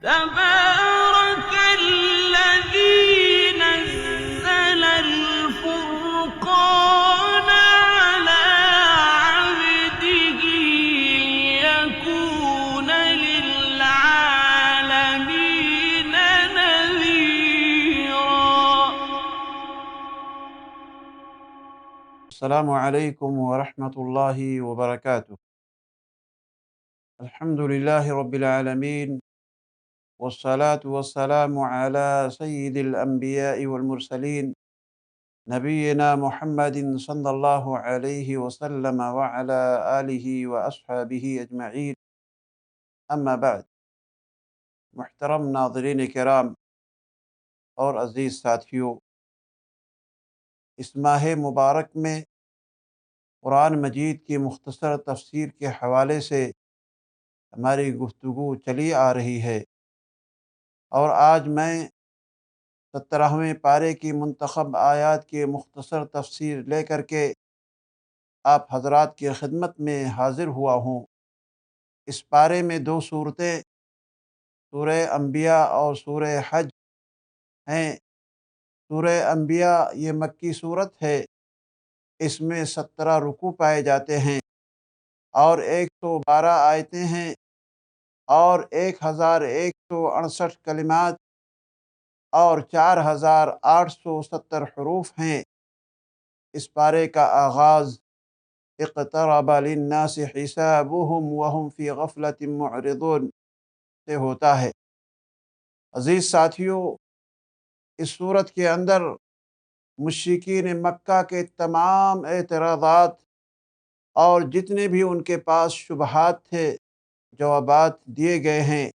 تبارك الذي نزل الفرقان على عبده ليكون للعالمين نذيرا. السلام عليكم ورحمة الله وبركاته. الحمد لله رب العالمين، والصلاة والسلام على سيد الأنبياء والمرسلين نبينا محمد صلى الله عليه وسلم وعلى آله وأصحابه أجمعين. أما بعد، محترم ناظرین کرام اور عزیز ساتھیوں، اس ماہ مبارک میں قرآن مجید کی مختصر تفسیر کے حوالے سے ہماری گفتگو چلی آ رہی ہے، اور آج میں 17ویں پارے کی منتخب آیات کی مختصر تفسیر لے کر کے آپ حضرات کی خدمت میں حاضر ہوا ہوں۔ اس پارے میں 2 صورتیں، سورہ انبیاء اور سورہ حج ہیں۔ سورہ انبیاء یہ مکی صورت ہے، اس میں 17 رکوع پائے جاتے ہیں اور 112 آیتیں ہیں اور 1168 کلمات اور 4870 حروف ہیں۔ اس پارے کا آغاز اقترب للناس حسابهم وهم فی غفلۃ معرضون سے ہوتا ہے۔ عزیز ساتھیوں، اس صورت کے اندر مشرکین مکہ کے تمام اعتراضات اور جتنے بھی ان کے پاس شبہات تھے، جوابات دیے گئے ہیں،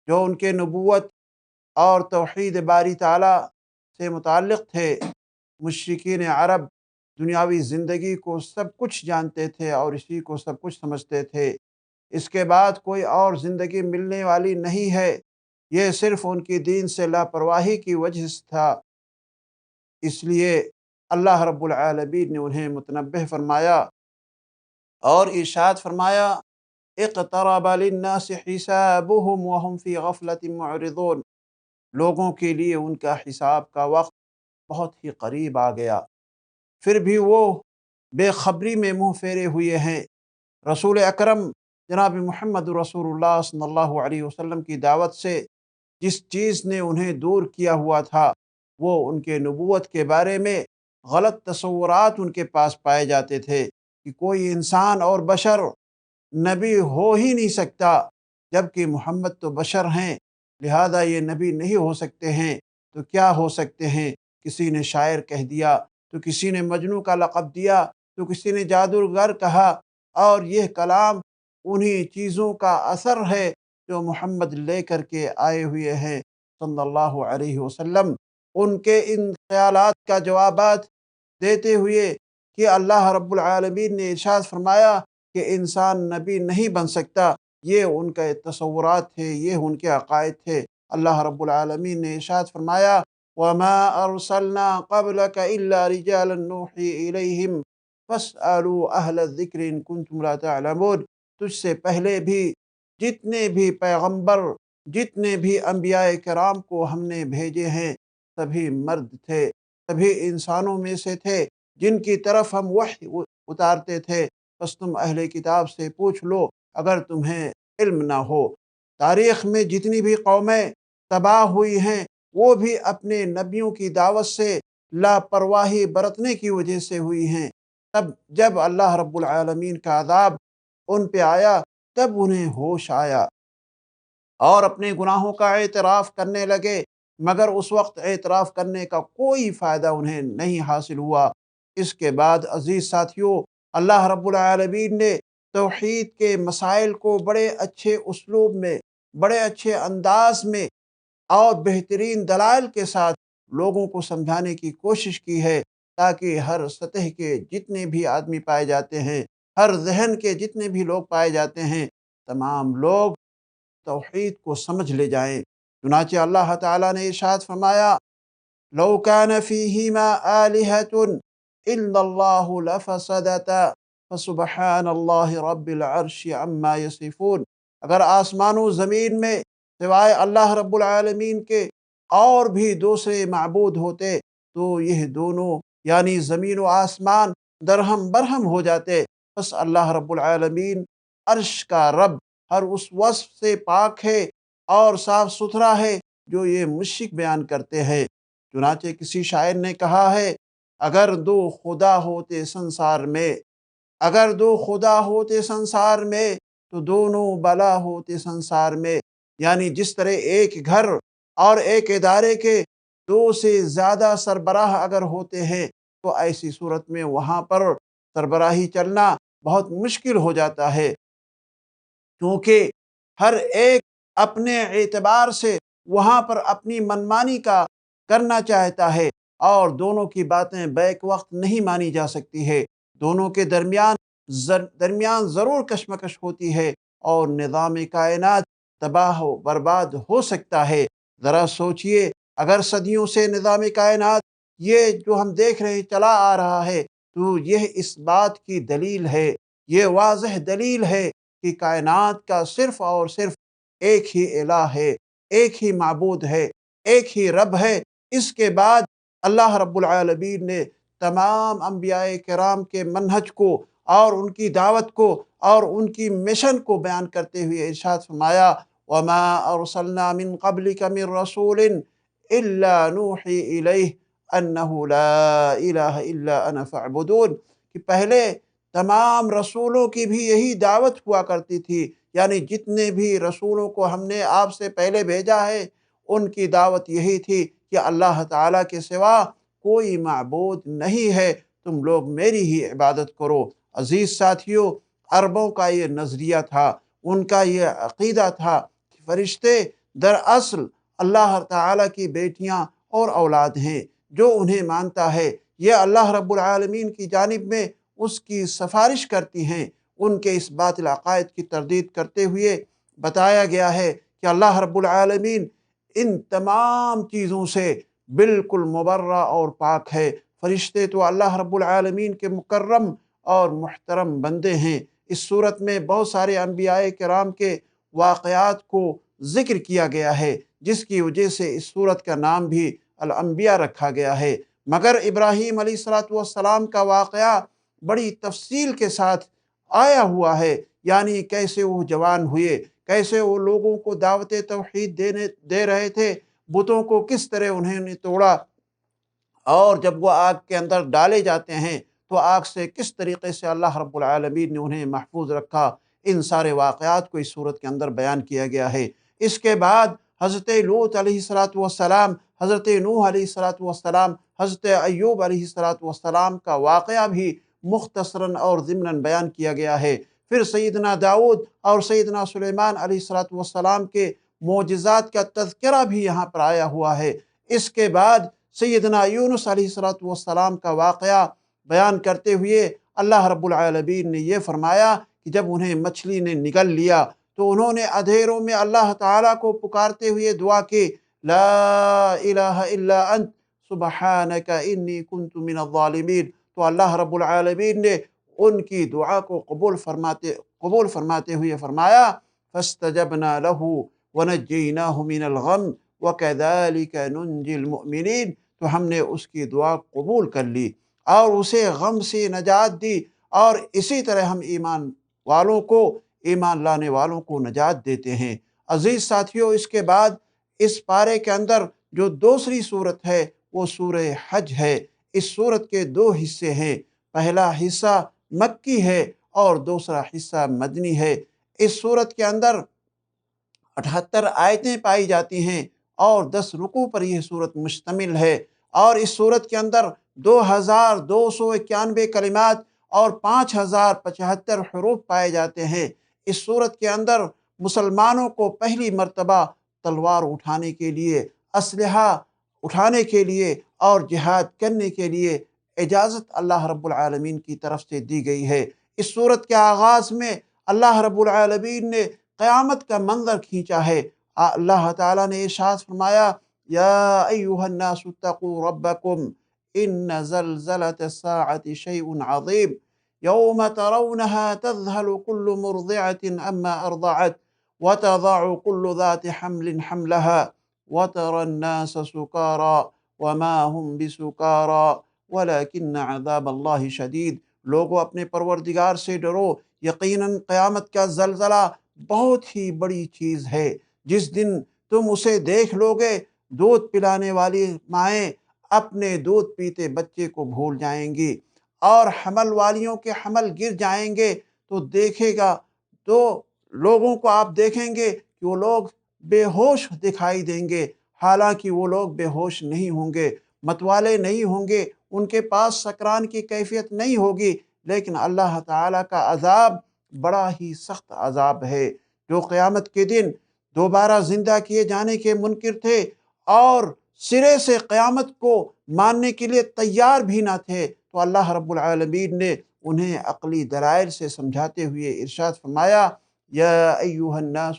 جو ان کے نبوت اور توحید باری تعالیٰ سے متعلق تھے۔ مشرکین عرب دنیاوی زندگی کو سب کچھ جانتے تھے اور اسی کو سب کچھ سمجھتے تھے۔ اس کے بعد کوئی اور زندگی ملنے والی نہیں ہے، یہ صرف ان کی دین سے لاپرواہی کی وجہ سے تھا۔ اس لیے اللہ رب العالمین نے انہیں متنبہ فرمایا اور ارشاد فرمایا، اقترب للناس حسابهم وهم فی غفلۃ معرضون۔ لوگوں کے لیے ان کا حساب کا وقت بہت ہی قریب آ گیا، پھر بھی وہ بے خبری میں منہ پھیرے ہوئے ہیں۔ رسول اکرم جناب محمد رسول اللہ صلی اللہ علیہ وسلم کی دعوت سے جس چیز نے انہیں دور کیا ہوا تھا، وہ ان کے نبوت کے بارے میں غلط تصورات ان کے پاس پائے جاتے تھے کہ کوئی انسان اور بشر نبی ہو ہی نہیں سکتا، جبکہ محمد تو بشر ہیں، لہذا یہ نبی نہیں ہو سکتے ہیں تو کیا ہو سکتے ہیں؟ کسی نے شاعر کہہ دیا، تو کسی نے مجنوں کا لقب دیا، تو کسی نے جادوگر کہا، اور یہ کلام انہی چیزوں کا اثر ہے جو محمد لے کر کے آئے ہوئے ہیں صلی اللہ علیہ وسلم۔ ان کے ان خیالات کا جوابات دیتے ہوئے کہ اللہ رب العالمین نے ارشاد فرمایا کہ انسان نبی نہیں بن سکتا، یہ ان کے تصورات تھے، یہ ان کے عقائد تھے۔ اللہ رب العالمین نے ارشاد فرمایا، وَمَا أَرْسَلْنَا قَبْلَكَ إِلَّا رِجَالًا نُوحِي إِلَيْهِمْ فَاسْأَلُوا أَهْلَ الذِّكْرِ إِن كُنتُمْ لَا تَعْلَمُونَ۔ تجھ سے پہلے بھی جتنے بھی پیغمبر، جتنے بھی انبیاء کرام کو ہم نے بھیجے ہیں، سبھی مرد تھے، سبھی انسانوں میں سے تھے جن کی طرف ہم وحی اتارتے تھے۔ بس تم اہل کتاب سے پوچھ لو اگر تمہیں علم نہ ہو۔ تاریخ میں جتنی بھی قومیں تباہ ہوئی ہیں، وہ بھی اپنے نبیوں کی دعوت سے لاپرواہی برتنے کی وجہ سے ہوئی ہیں۔ تب جب اللہ رب العالمین کا عذاب ان پہ آیا، تب انہیں ہوش آیا اور اپنے گناہوں کا اعتراف کرنے لگے، مگر اس وقت اعتراف کرنے کا کوئی فائدہ انہیں نہیں حاصل ہوا۔ اس کے بعد عزیز ساتھیوں، اللہ رب العالمین نے توحید کے مسائل کو بڑے اچھے اسلوب میں، بڑے اچھے انداز میں اور بہترین دلائل کے ساتھ لوگوں کو سمجھانے کی کوشش کی ہے، تاکہ ہر سطح کے جتنے بھی آدمی پائے جاتے ہیں، ہر ذہن کے جتنے بھی لوگ پائے جاتے ہیں، تمام لوگ توحید کو سمجھ لے جائیں۔ چنانچہ اللہ تعالیٰ نے ارشاد فرمایا، لو كان فيهما آلهة إلا الله لفسدتا فسبحان اللہ رب العرش عما یصفون۔ اگر آسمان و زمین میں سوائے اللہ رب العالمین کے اور بھی دوسرے معبود ہوتے تو یہ دونوں یعنی زمین و آسمان درہم برہم ہو جاتے۔ بس اللہ رب العالمین عرش کا رب ہر اس وصف سے پاک ہے اور صاف ستھرا ہے جو یہ مشرک بیان کرتے ہیں۔ چنانچہ کسی شاعر نے کہا ہے، اگر دو خدا ہوتے سنسار میں، اگر دو خدا ہوتے سنسار میں تو دونوں بلا ہوتے سنسار میں، یعنی جس طرح ایک گھر اور ایک ادارے کے دو سے زیادہ سربراہ اگر ہوتے ہیں تو ایسی صورت میں وہاں پر سربراہی چلنا بہت مشکل ہو جاتا ہے، کیونکہ ہر ایک اپنے اعتبار سے وہاں پر اپنی منمانی کا کرنا چاہتا ہے اور دونوں کی باتیں بیک وقت نہیں مانی جا سکتی ہے۔ دونوں کے درمیان ضرور کشمکش ہوتی ہے اور نظام کائنات تباہ و برباد ہو سکتا ہے۔ ذرا سوچئے، اگر صدیوں سے نظام کائنات یہ جو ہم دیکھ رہے چلا آ رہا ہے تو یہ اس بات کی دلیل ہے، یہ واضح دلیل ہے کہ کائنات کا صرف اور صرف ایک ہی الہ ہے، ایک ہی معبود ہے، ایک ہی رب ہے۔ اس کے بعد اللہ رب العالمین نے تمام انبیاء کرام کے منہج کو اور ان کی دعوت کو اور ان کی مشن کو بیان کرتے ہوئے ارشاد فرمایا، وَمَا أَرْسَلْنَا مِن قَبْلِكَ مِن رَّسُولٍ إِلَّا نُوحِي إِلَيْهِ أَنَّهُ لَا إِلَٰهَ إِلَّا أَنَا فَاعْبُدُونِ، کہ پہلے تمام رسولوں کی بھی یہی دعوت ہوا کرتی تھی، یعنی جتنے بھی رسولوں کو ہم نے آپ سے پہلے بھیجا ہے ان کی دعوت یہی تھی کہ اللہ تعالیٰ کے سوا کوئی معبود نہیں ہے، تم لوگ میری ہی عبادت کرو۔ عزیز ساتھیوں، عربوں کا یہ نظریہ تھا، ان کا یہ عقیدہ تھا کہ فرشتے دراصل اللہ تعالیٰ کی بیٹیاں اور اولاد ہیں۔ جو انہیں مانتا ہے یہ اللہ رب العالمین کی جانب میں اس کی سفارش کرتی ہیں۔ ان کے اس باطل عقائد کی تردید کرتے ہوئے بتایا گیا ہے کہ اللہ رب العالمین ان تمام چیزوں سے بالکل مبرہ اور پاک ہے۔ فرشتے تو اللہ رب العالمین کے مکرم اور محترم بندے ہیں۔ اس صورت میں بہت سارے انبیاء کرام کے واقعات کو ذکر کیا گیا ہے، جس کی وجہ سے اس صورت کا نام بھی الانبیاء رکھا گیا ہے۔ مگر ابراہیم علیہ السلام کا واقعہ بڑی تفصیل کے ساتھ آیا ہوا ہے، یعنی کیسے وہ جوان ہوئے، کیسے وہ لوگوں کو دعوت توحید دے رہے تھے، بتوں کو کس طرح انہوں نے توڑا، اور جب وہ آگ کے اندر ڈالے جاتے ہیں تو آگ سے کس طریقے سے اللہ رب العالمین نے انہیں محفوظ رکھا۔ ان سارے واقعات کو اس صورت کے اندر بیان کیا گیا ہے۔ اس کے بعد حضرت لوط علیہ السلام، حضرت نوح علیہ السلام، حضرت ایوب علیہ السلام کا واقعہ بھی مختصراً اور ضمناً بیان کیا گیا ہے۔ پھر سیدنا داؤد اور سیدنا سلیمان علیہ السلام کے معجزات کا تذکرہ بھی یہاں پر آیا ہوا ہے۔ اس کے بعد سیدنا یونس علیہ السلام کا واقعہ بیان کرتے ہوئے اللہ رب العالمین نے یہ فرمایا کہ جب انہیں مچھلی نے نگل لیا تو انہوں نے اندھیروں میں اللہ تعالیٰ کو پکارتے ہوئے دعا کی، لا الہ الا انت سبحانک انی کنت من الظالمین۔ تو اللہ رب العالمین نے ان کی دعا کو قبول فرماتے ہوئے فرمایا، فاستجبنا له ونجیناہ من الغم وکذالک ننجی المؤمنین۔ تو ہم نے اس کی دعا قبول کر لی اور اسے غم سے نجات دی، اور اسی طرح ہم ایمان لانے والوں کو نجات دیتے ہیں۔ عزیز ساتھیوں، اس کے بعد اس پارے کے اندر جو دوسری صورت ہے وہ سورہ حج ہے۔ اس صورت کے دو حصے ہیں، پہلا حصہ مکی ہے اور دوسرا حصہ مدنی ہے۔ اس صورت کے اندر 78 آیتیں پائی جاتی ہیں اور 10 رکوع پر یہ صورت مشتمل ہے، اور اس صورت کے اندر 2291 کلمات اور 5075 حروف پائے جاتے ہیں۔ اس صورت کے اندر مسلمانوں کو پہلی مرتبہ تلوار اٹھانے کے لیے، اسلحہ اٹھانے کے لیے اور جہاد کرنے کے لیے اجازت اللہ رب العالمین کی طرف سے دی گئی ہے۔ اس صورت کے آغاز میں اللہ رب العالمین نے قیامت کا منظر کھینچا ہے۔ اللہ تعالیٰ نے ارشاد فرمایا، یا ایھا الناس اتقوا ربکم ان زلزلۃ الساعۃ شیء عظیم یوم ترونها تذہل كل مرضعة عما ارضعت وتضع كل ذات حمل حملها وترى الناس سكارى وما هم بسكارى ولكن عذاب اللہ شدید۔ لوگو اپنے پروردگار سے ڈرو، یقیناً قیامت کا زلزلہ بہت ہی بڑی چیز ہے۔ جس دن تم اسے دیکھ لو گے، دودھ پلانے والی مائیں اپنے دودھ پیتے بچے کو بھول جائیں گی، اور حمل والیوں کے حمل گر جائیں گے تو دیکھے گا تو لوگوں کو آپ دیکھیں گے کہ وہ لوگ بے ہوش دکھائی دیں گے، حالانکہ وہ لوگ بے ہوش نہیں ہوں گے، متوالے نہیں ہوں گے، ان کے پاس سکران کی کیفیت نہیں ہوگی، لیکن اللہ تعالیٰ کا عذاب بڑا ہی سخت عذاب ہے۔ جو قیامت کے دن دوبارہ زندہ کیے جانے کے منکر تھے اور سرے سے قیامت کو ماننے کے لیے تیار بھی نہ تھے، تو اللہ رب العالمین نے انہیں عقلی دلائل سے سمجھاتے ہوئے ارشاد فرمایا، یا ایہا الناس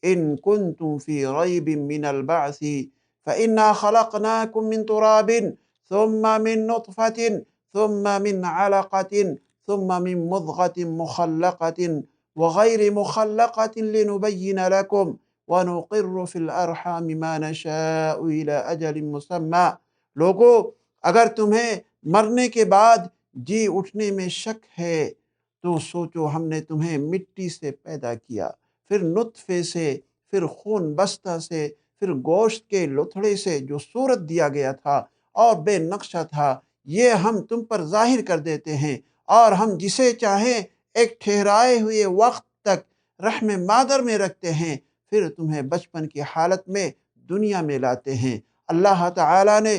ان کنتم فی ریب من البعث فإنا خلقناکم من تراب ثم من نطفة ثم من علقة ثم من مضغة مخلقة وغير مخلقة لنبين لكم وَنُقِرُّ فِي الْأَرْحَامِ مَا نَشَاءُ إِلَىٰ أَجَلٍ مُّسَمًّى۔ لوگو، اگر تمہیں مرنے کے بعد جی اٹھنے میں شک ہے تو سوچو، ہم نے تمہیں مٹی سے پیدا کیا، پھر نطفے سے، پھر خون بستہ سے، پھر گوشت کے لتھڑے سے جو صورت دیا گیا تھا اور بے نقشہ تھا، یہ ہم تم پر ظاہر کر دیتے ہیں، اور ہم جسے چاہیں ایک ٹھہرائے ہوئے وقت تک رحم مادر میں رکھتے ہیں، پھر تمہیں بچپن کی حالت میں دنیا میں لاتے ہیں۔ اللہ تعالیٰ نے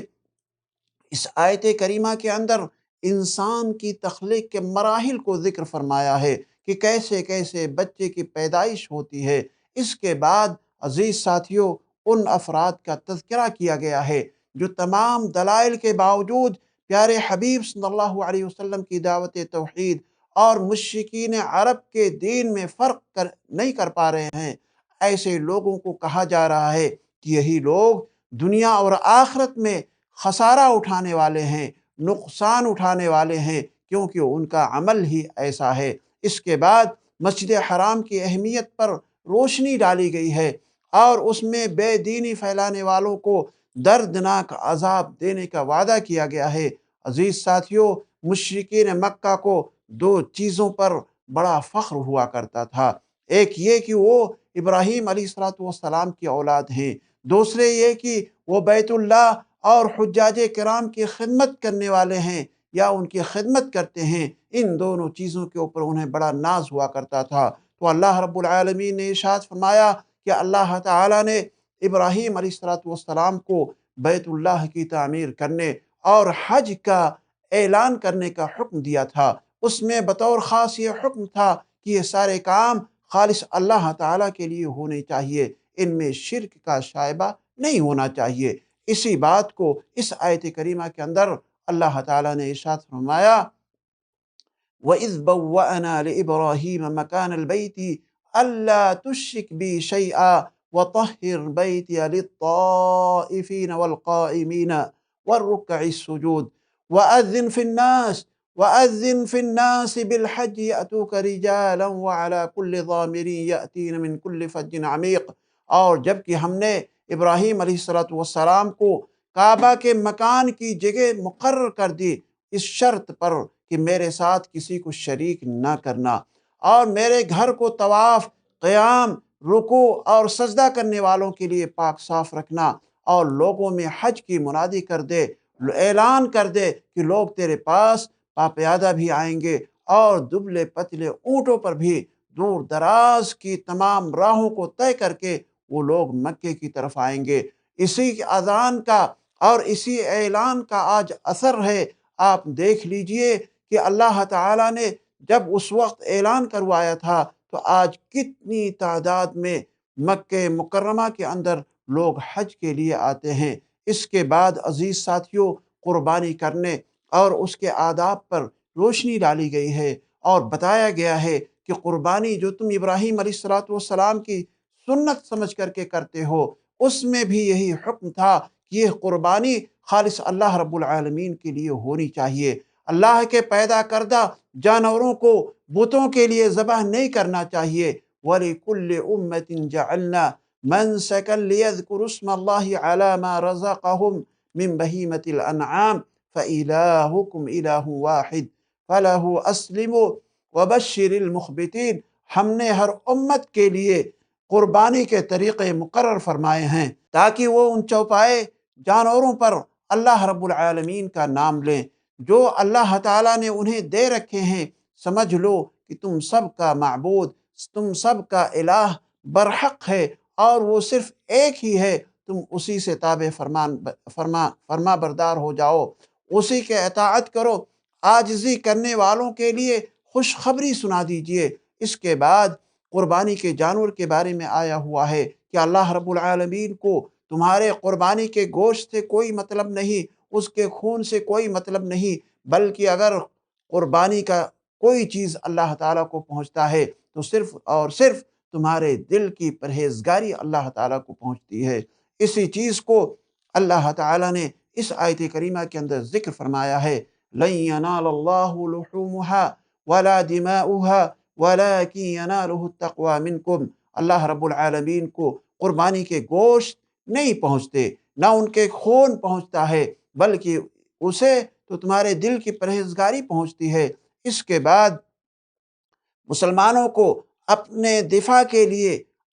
اس آیت کریمہ کے اندر انسان کی تخلیق کے مراحل کو ذکر فرمایا ہے کہ کیسے کیسے بچے کی پیدائش ہوتی ہے۔ اس کے بعد عزیز ساتھیوں، ان افراد کا تذکرہ کیا گیا ہے جو تمام دلائل کے باوجود پیارے حبیب صلی اللہ علیہ وسلم کی دعوت توحید اور مشرکین عرب کے دین میں فرق نہیں کر پا رہے ہیں۔ ایسے لوگوں کو کہا جا رہا ہے کہ یہی لوگ دنیا اور آخرت میں خسارہ اٹھانے والے ہیں، نقصان اٹھانے والے ہیں، کیونکہ ان کا عمل ہی ایسا ہے۔ اس کے بعد مسجد حرام کی اہمیت پر روشنی ڈالی گئی ہے اور اس میں بے دینی پھیلانے والوں کو دردناک عذاب دینے کا وعدہ کیا گیا ہے۔ عزیز ساتھیوں، مشرکین مکہ کو دو چیزوں پر بڑا فخر ہوا کرتا تھا، ایک یہ کہ وہ ابراہیم علیہ السلام کی اولاد ہیں، دوسرے یہ کہ وہ بیت اللہ اور حجاج کرام کی خدمت کرنے والے ہیں یا ان کی خدمت کرتے ہیں۔ ان دونوں چیزوں کے اوپر انہیں بڑا ناز ہوا کرتا تھا۔ تو اللہ رب العالمین نے ارشاد فرمایا کہ اللہ تعالیٰ نے ابراہیم علیہ السلام کو بیت اللہ کی تعمیر کرنے اور حج کا اعلان کرنے کا حکم دیا تھا۔ اس میں بطور خاص یہ حکم تھا کہ یہ سارے کام خالص اللہ تعالیٰ کے لیے ہونے چاہیے، ان میں شرک کا شائبہ نہیں ہونا چاہیے۔ اسی بات کو اس آیت کریمہ کے اندر اللہ تعالیٰ نے ارشاد فرمایا، وَإِذْ بَوَّأْنَا لِإِبْرَاهِيمَ مَكَانَ الْبَيْتِ أَلَّا تُشْرِكْ بِي شَيْئًا وَطَهِّرْ بَيْتِيَ لِلطَّائِفِينَ وَالْقَائِمِينَ وَالرُّكَّعِ السُّجُودِ وَأَذِّنْ فِي النَّاسِ بِالْحَجِّ يَأْتُوكَ رِجَالًا وَعَلَى كُلِّ ضَامِرٍ يَأْتِينَ مِنْ كُلِّ فَجٍّ عَمِيقٍ۔ اور جبکہ ہم نے ابراہیم علیہ السلام کو کعبہ کے مکان کی جگہ مقرر کر دی، اس شرط پر کہ میرے ساتھ کسی کو شریک نہ کرنا، اور میرے گھر کو طواف، قیام، رکوع اور سجدہ کرنے والوں کے لیے پاک صاف رکھنا، اور لوگوں میں حج کی منادی کر دے، اعلان کر دے کہ لوگ تیرے پاس پاپیادہ بھی آئیں گے اور دبلے پتلے اونٹوں پر بھی دور دراز کی تمام راہوں کو طے کر کے وہ لوگ مکے کی طرف آئیں گے۔ اسی اذان کا اور اسی اعلان کا آج اثر ہے۔ آپ دیکھ لیجئے کہ اللہ تعالیٰ نے جب اس وقت اعلان کروایا تھا تو آج کتنی تعداد میں مکہ مکرمہ کے اندر لوگ حج کے لیے آتے ہیں۔ اس کے بعد عزیز ساتھیوں، قربانی کرنے اور اس کے آداب پر روشنی ڈالی گئی ہے اور بتایا گیا ہے کہ قربانی جو تم ابراہیم علیہ السلام کی سنت سمجھ کر کے کرتے ہو، اس میں بھی یہی حکم تھا کہ یہ قربانی خالص اللہ رب العالمین کے لیے ہونی چاہیے۔ اللہ کے پیدا کردہ جانوروں کو بتوں کے لیے ذبح نہیں کرنا چاہیے، وَلِكُلِّ أُمَّةٍ جَعَلْنَا مَنْسَكًا لِيَذْكُرُوا اسْمَ اللَّهِ عَلَى مَا رَزَقَهُمْ مِنْ بَهِيمَةِ الْأَنْعَامِ فَإِلَٰهُكُمْ إِلَٰهٌ وَاحِدٌ فَلَهُ أَسْلِمُوا وَبَشِّرِ الْمُخْبِتِينَ۔ ہم نے ہر امت کے لیے قربانی کے طریقے مقرر فرمائے ہیں تاکہ وہ ان چوپائے جانوروں پر اللہ رب العالمین کا نام لیں جو اللہ تعالیٰ نے انہیں دے رکھے ہیں۔ سمجھ لو کہ تم سب کا معبود، تم سب کا الہ برحق ہے اور وہ صرف ایک ہی ہے۔ تم اسی سے تابع فرما بردار ہو جاؤ، اسی کے اطاعت کرو۔ عاجزی کرنے والوں کے لیے خوشخبری سنا دیجئے۔ اس کے بعد قربانی کے جانور کے بارے میں آیا ہوا ہے کہ اللہ رب العالمین کو تمہارے قربانی کے گوشت سے کوئی مطلب نہیں، اس کے خون سے کوئی مطلب نہیں، بلکہ اگر قربانی کا کوئی چیز اللہ تعالیٰ کو پہنچتا ہے تو صرف اور صرف تمہارے دل کی پرہیزگاری اللہ تعالیٰ کو پہنچتی ہے۔ اسی چیز کو اللہ تعالیٰ نے اس آیت کریمہ کے اندر ذکر فرمایا ہے، لَن يَنَالَ اللَّهُ لُحُومُهَا وَلَا دِمَاؤُهَا وَلَكِنْ يَنَالُهُ التَّقْوَى مِنْكُمْ۔ اللہ رب العالمین کو قربانی کے گوشت نہیں پہنچتے، نہ ان کے خون پہنچتا ہے، بلکہ اسے تو تمہارے دل کی پرہیزگاری پہنچتی ہے۔ اس کے بعد مسلمانوں کو اپنے دفاع کے لیے،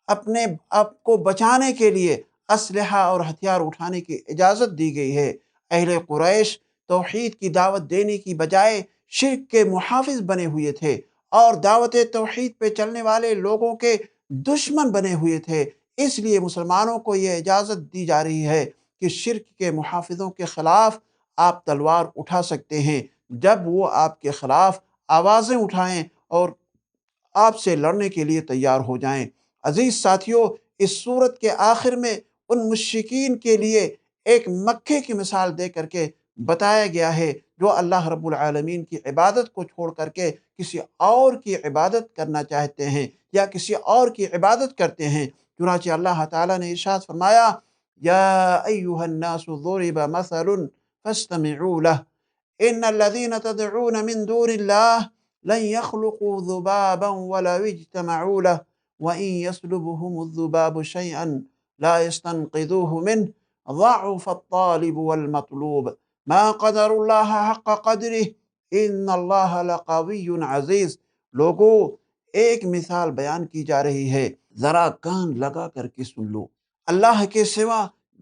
اپنے آپ کو بچانے کے لیے اسلحہ اور ہتھیار اٹھانے کی اجازت دی گئی ہے۔ اہل قریش توحید کی دعوت دینے کی بجائے شرک کے محافظ بنے ہوئے تھے اور دعوت توحید پہ چلنے والے لوگوں کے دشمن بنے ہوئے تھے۔ اس لیے مسلمانوں کو یہ اجازت دی جا رہی ہے کہ شرک کے محافظوں کے خلاف آپ تلوار اٹھا سکتے ہیں جب وہ آپ کے خلاف آوازیں اٹھائیں اور آپ سے لڑنے کے لیے تیار ہو جائیں۔ عزیز ساتھیوں، اس صورت کے آخر میں ان مشرکین کے لیے ایک مکے کی مثال دے کر کے بتایا گیا ہے جو اللہ رب العالمین کی عبادت کو چھوڑ کر کے کسی اور کی عبادت کرنا چاہتے ہیں یا کسی اور کی عبادت کرتے ہیں۔ چنانچہ اللہ تعالیٰ نے ارشاد فرمایا، یا ایھا الناس ضرب مثل فاستمعوا له ان الذين تدعون من دون الله لن يخلقوا ذبابا ولو اجتمعوا له وإن يسلبهم الذباب شيئا لا يستنقذوه منه ضعف الطالب والمطلوب ما قدر الله حق قدره ان اللہ لقوی عزیز۔ لوگوں، ایک مثال بیان کی جا رہی ہے، ذرا کان لگا کر کے سن لو۔ اللہ کے سوا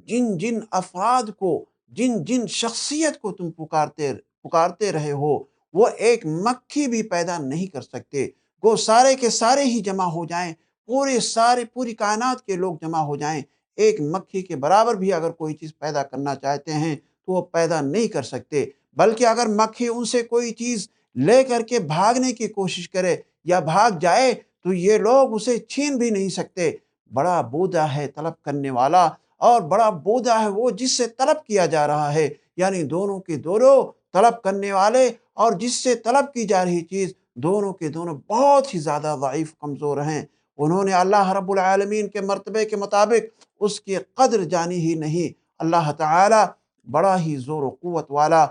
جن جن افراد کو، جن جن شخصیت کو تم پکارتے رہے ہو، وہ ایک مکھی بھی پیدا نہیں کر سکتے۔ وہ سارے کے سارے ہی جمع ہو جائیں، پوری کائنات کے لوگ جمع ہو جائیں، ایک مکھی کے برابر بھی اگر کوئی چیز پیدا کرنا چاہتے ہیں تو وہ پیدا نہیں کر سکتے۔ بلکہ اگر مکھی ان سے کوئی چیز لے کر کے بھاگنے کی کوشش کرے یا بھاگ جائے تو یہ لوگ اسے چھین بھی نہیں سکتے۔ بڑا بودا ہے طلب کرنے والا اور بڑا بودا ہے وہ جس سے طلب کیا جا رہا ہے، یعنی دونوں کے دونوں طلب کرنے والے اور جس سے طلب کی جا رہی چیز دونوں کے دونوں بہت ہی زیادہ ضعیف کمزور ہیں۔ انہوں نے اللہ رب العالمین کے مرتبے کے مطابق اس کی قدر جانی ہی نہیں۔ اللہ تعالی بڑا ہی زور و قوت والا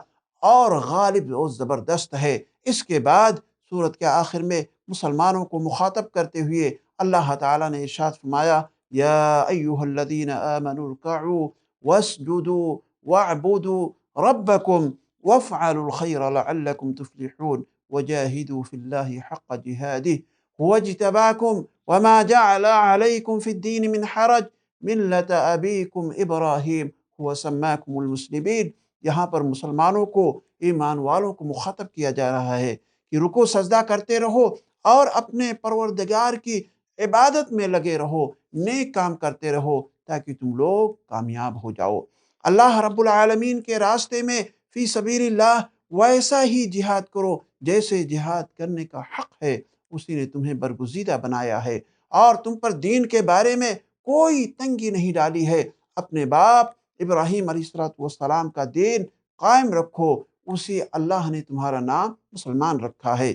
اور غالب و زبردست ہے۔ اس کے بعد سورت کے آخر میں مسلمانوں کو مخاطب کرتے ہوئے اللہ تعالیٰ نے ارشاد فرمایا، یا ایھا الذین آمنوا ارکعوا واسجدوا واعبدوا ربکم وافعلوا الخیر لعلکم تفلحون وجاہدوا فی اللہ حق جہادہ هو اجتباکم وما جعل علیکم فی الدین من حرج ملت ابیکم ابراہیم هو سماکم المسلمین۔ یہاں پر مسلمانوں کو، ایمان والوں کو مخاطب کیا جا رہا ہے کہ رکوع سجدہ کرتے رہو اور اپنے پروردگار کی عبادت میں لگے رہو، نیک کام کرتے رہو تاکہ تم لوگ کامیاب ہو جاؤ۔ اللہ رب العالمین کے راستے میں فی سبیل اللہ ویسا ہی جہاد کرو جیسے جہاد کرنے کا حق ہے، اسی نے تمہیں برگزیدہ بنایا ہے اور تم پر دین کے بارے میں کوئی تنگی نہیں ڈالی ہے۔ اپنے باپ ابراہیم علیہ السلام کا دین قائم رکھو، اسی اللہ نے تمہارا نام مسلمان رکھا ہے۔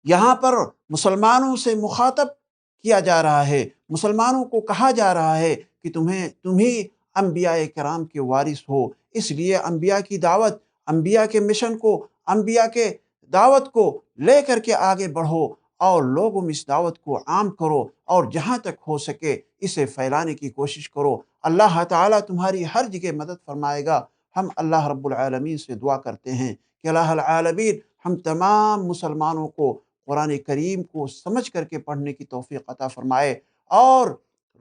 یہاں پر مسلمانوں سے مخاطب کیا جا رہا ہے، مسلمانوں کو کہا جا رہا ہے کہ تم ہی انبیاء کرام کے وارث ہو، اس لیے انبیاء کی دعوت، انبیاء کے مشن کو، انبیاء کے دعوت کو لے کر کے آگے بڑھو اور لوگوں میں اس دعوت کو عام کرو، اور جہاں تک ہو سکے اسے پھیلانے کی کوشش کرو۔ اللہ تعالیٰ تمہاری ہر جگہ مدد فرمائے گا۔ ہم اللہ رب العالمین سے دعا کرتے ہیں کہ اللہ العالمین ہم تمام مسلمانوں کو قرآن کریم کو سمجھ کر کے پڑھنے کی توفیق عطا فرمائے، اور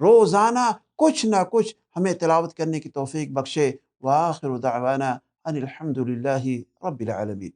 روزانہ کچھ نہ کچھ ہمیں تلاوت کرنے کی توفیق بخشے۔ وآخر دعوانا ان الحمد للہ رب العالمین۔